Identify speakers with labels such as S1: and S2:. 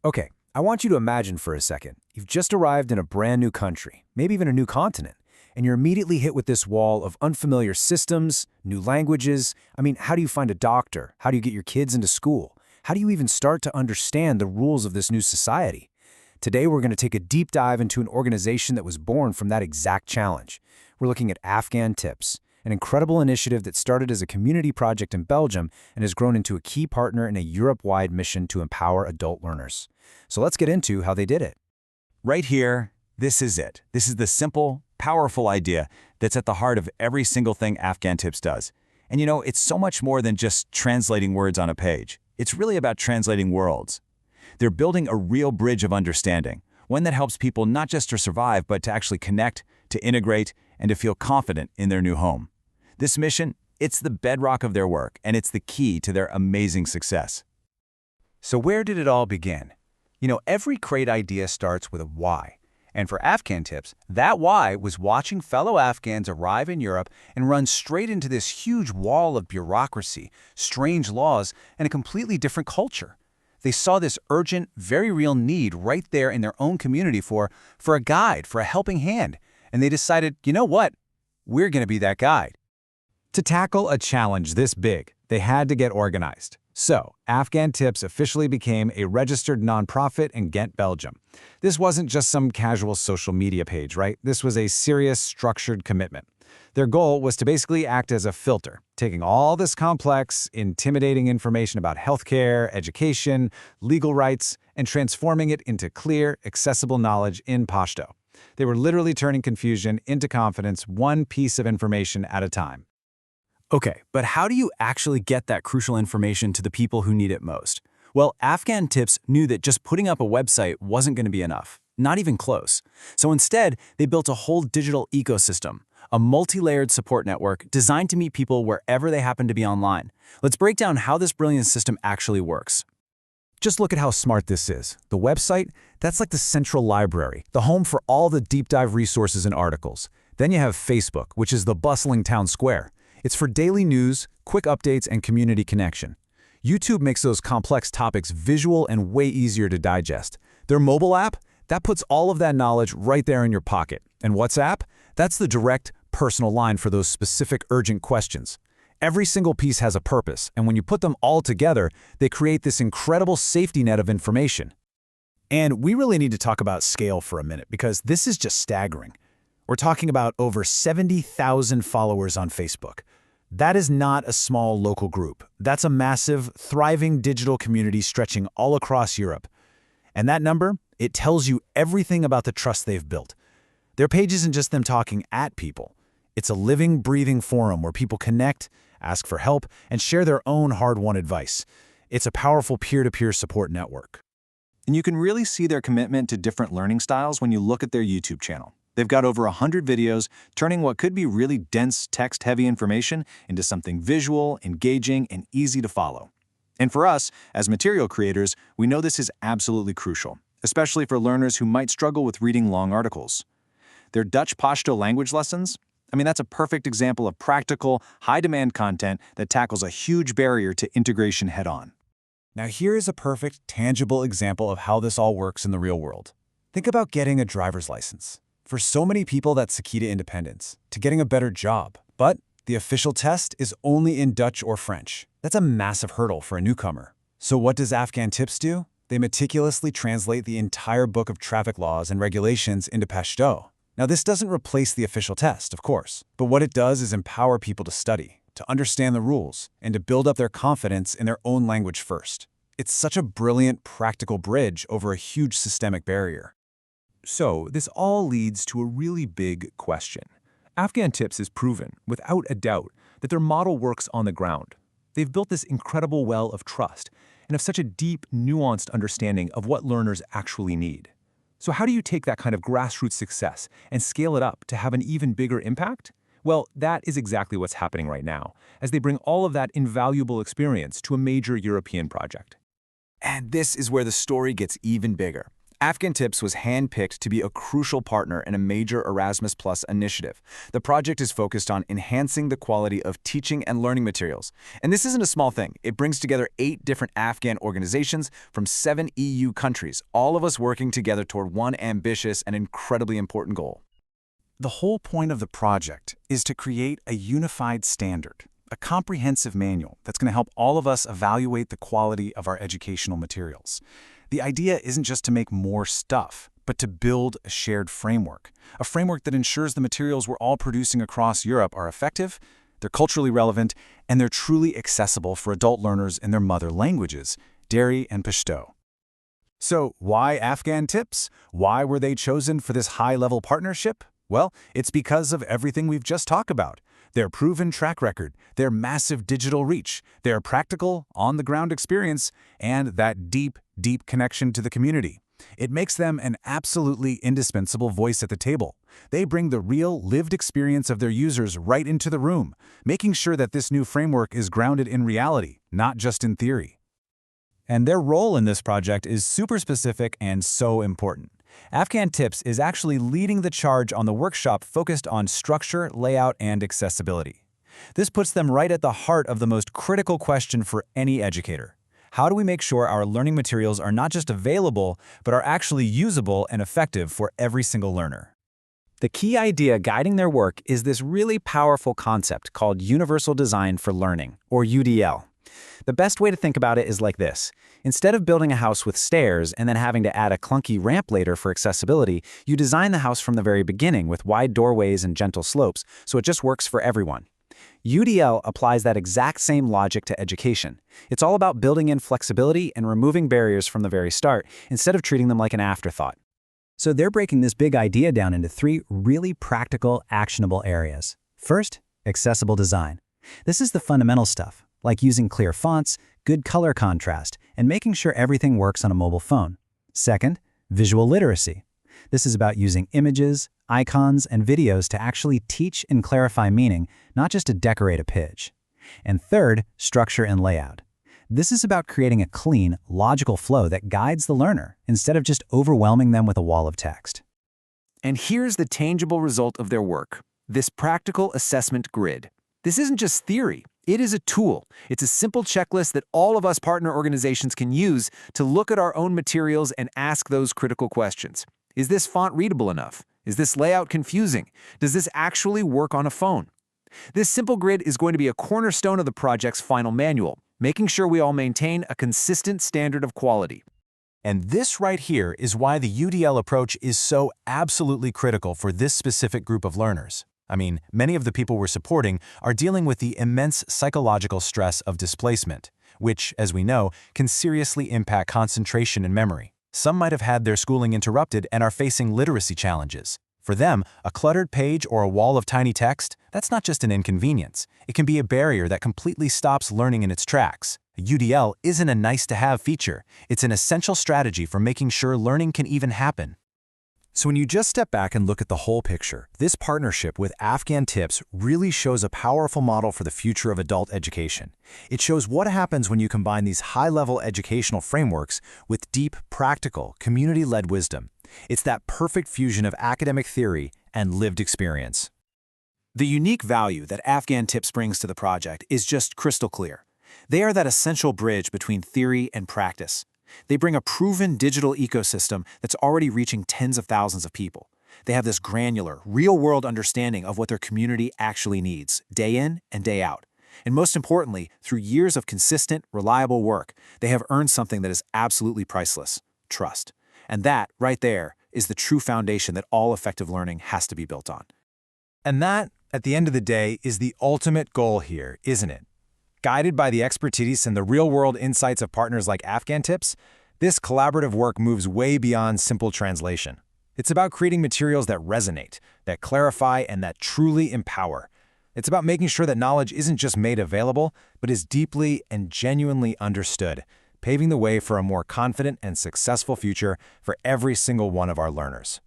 S1: Okay, I want you to imagine for a second. You've just arrived in a brand new country, maybe even a new continent, and you're immediately hit with this wall of unfamiliar systems, new languages. I mean, how do you find a doctor? How do you get your kids into school? How do you even start to understand the rules of this new society? Today, we're going to take a deep dive into an organization that was born from that exact challenge. We're looking at Afghan Tips, an incredible initiative that started as a community project in Belgium and has grown into a key partner in a Europe-wide mission to empower adult learners. So let's get into how they did it.
S2: Right here, this is it. This is the simple, powerful idea that's at the heart of every single thing Afghan Tips does. And you know, it's so much more than just translating words on a page. It's really about translating worlds. They're building a real bridge of understanding, one that helps people not just to survive, but to actually connect, to integrate, and to feel confident in their new home. This mission, it's the bedrock of their work, and it's the key to their amazing success.
S3: So where did it all begin? You know, every great idea starts with a why. And for Afghan Tips, that why was watching fellow Afghans arrive in Europe and run straight into this huge wall of bureaucracy, strange laws, and a completely different culture. They saw this urgent, very real need right there in their own community for a guide, for a helping hand. And they decided, you know what? We're going to be that guide.
S4: To tackle a challenge this big, they had to get organized. So, Afghan Tips officially became a registered nonprofit in Ghent, Belgium. This wasn't just some casual social media page, right? This was a serious, structured commitment. Their goal was to basically act as a filter, taking all this complex, intimidating information about healthcare, education, legal rights, and transforming it into clear, accessible knowledge in Pashto. They were literally turning confusion into confidence, one piece of information at a time.
S1: Okay, but how do you actually get that crucial information to the people who need it most? Well, Afghan Tips knew that just putting up a website wasn't going to be enough, not even close. So instead, they built a whole digital ecosystem, a multi-layered support network designed to meet people wherever they happen to be online. Let's break down how this brilliant system actually works.
S4: Just look at how smart this is. The website, that's like the central library, the home for all the deep dive resources and articles. Then you have Facebook, which is the bustling town square. It's for daily news, quick updates, and community connection. YouTube makes those complex topics visual and way easier to digest. Their mobile app, that puts all of that knowledge right there in your pocket. And WhatsApp, that's the direct, personal line for those specific urgent questions. Every single piece has a purpose, and when you put them all together, they create this incredible safety net of information.
S5: And we really need to talk about scale for a minute, because this is just staggering. We're talking about over 70,000 followers on Facebook. That is not a small local group. That's a massive, thriving digital community stretching all across Europe. And that number, it tells you everything about the trust they've built. Their page isn't just them talking at people. It's a living, breathing forum where people connect, ask for help, and share their own hard-won advice. It's a powerful peer-to-peer support network.
S2: And you can really see their commitment to different learning styles when you look at their YouTube channel. They've got over 100 videos, turning what could be really dense, text-heavy information into something visual, engaging, and easy to follow. And for us, as material creators, we know this is absolutely crucial, especially for learners who might struggle with reading long articles. Their Dutch Pashto language lessons, that's a perfect example of practical, high-demand content that tackles a huge barrier to integration head-on.
S3: Now here is a perfect, tangible example of how this all works in the real world. Think about getting a driver's license. For so many people, that's the key to independence, to getting a better job. But the official test is only in Dutch or French. That's a massive hurdle for a newcomer. So what does Afghan Tips do? They meticulously translate the entire book of traffic laws and regulations into Pashto. Now, this doesn't replace the official test, of course, but what it does is empower people to study, to understand the rules, and to build up their confidence in their own language first. It's such a brilliant, practical bridge over a huge systemic barrier.
S6: So, this all leads to a really big question. Afghan Tips has proven, without a doubt, that their model works on the ground. They've built this incredible well of trust and have such a deep, nuanced understanding of what learners actually need. So how do you take that kind of grassroots success and scale it up to have an even bigger impact? Well, that is exactly what's happening right now, as they bring all of that invaluable experience to a major European project.
S1: And this is where the story gets even bigger.
S3: Afghan Tips was handpicked to be a crucial partner in a major Erasmus Plus initiative. The project is focused on enhancing the quality of teaching and learning materials. And this isn't a small thing. It brings together 8 different Afghan organizations from 7 EU countries, all of us working together toward one ambitious and incredibly important goal.
S5: The whole point of the project is to create a unified standard, a comprehensive manual that's going to help all of us evaluate the quality of our educational materials. The idea isn't just to make more stuff, but to build a shared framework, a framework that ensures the materials we're all producing across Europe are effective, they're culturally relevant, and they're truly accessible for adult learners in their mother languages, Dari and Pashto. So, why Afghan Tips? Why were they chosen for this high-level partnership? Well, it's because of everything we've just talked about. Their proven track record, their massive digital reach, their practical, on-the-ground experience, and that deep connection to the community. It makes them an absolutely indispensable voice at the table. They bring the real, lived experience of their users right into the room, making sure that this new framework is grounded in reality, not just in theory.
S3: And their role in this project is super specific and so important. Afghan Tips is actually leading the charge on the workshop focused on structure, layout, and accessibility. This puts them right at the heart of the most critical question for any educator. How do we make sure our learning materials are not just available, but are actually usable and effective for every single learner? The key idea guiding their work is this really powerful concept called Universal Design for Learning, or UDL. The best way to think about it is like this. Instead of building a house with stairs and then having to add a clunky ramp later for accessibility, you design the house from the very beginning with wide doorways and gentle slopes, so it just works for everyone. UDL applies that exact same logic to education. It's all about building in flexibility and removing barriers from the very start, instead of treating them like an afterthought. So they're breaking this big idea down into 3 really practical, actionable areas. First, accessible design. This is the fundamental stuff, like using clear fonts, good color contrast, and making sure everything works on a mobile phone. Second, visual literacy. This is about using images, icons, and videos to actually teach and clarify meaning, not just to decorate a page. And third, structure and layout. This is about creating a clean, logical flow that guides the learner, instead of just overwhelming them with a wall of text.
S1: And here's the tangible result of their work, this practical assessment grid. This isn't just theory. It is a tool. It's a simple checklist that all of us partner organizations can use to look at our own materials and ask those critical questions. Is this font readable enough? Is this layout confusing? Does this actually work on a phone? This simple grid is going to be a cornerstone of the project's final manual, making sure we all maintain a consistent standard of quality.
S5: And this right here is why the UDL approach is so absolutely critical for this specific group of learners. I mean, many of the people we're supporting are dealing with the immense psychological stress of displacement, which, as we know, can seriously impact concentration and memory. Some might have had their schooling interrupted and are facing literacy challenges. For them, a cluttered page or a wall of tiny text, that's not just an inconvenience. It can be a barrier that completely stops learning in its tracks. UDL isn't a nice-to-have feature. It's an essential strategy for making sure learning can even happen.
S3: So when you just step back and look at the whole picture, this partnership with Afghan Tips really shows a powerful model for the future of adult education. It shows what happens when you combine these high-level educational frameworks with deep, practical, community-led wisdom. It's that perfect fusion of academic theory and lived experience.
S5: The unique value that Afghan Tips brings to the project is just crystal clear. They are that essential bridge between theory and practice. They bring a proven digital ecosystem that's already reaching tens of thousands of people. They have this granular, real-world understanding of what their community actually needs, day in and day out. And most importantly, through years of consistent, reliable work, they have earned something that is absolutely priceless: trust. And that, right there, is the true foundation that all effective learning has to be built on.
S3: And that, at the end of the day, is the ultimate goal here, isn't it? Guided by the expertise and the real-world insights of partners like Afghan Tips, this collaborative work moves way beyond simple translation. It's about creating materials that resonate, that clarify, and that truly empower. It's about making sure that knowledge isn't just made available, but is deeply and genuinely understood, paving the way for a more confident and successful future for every single one of our learners.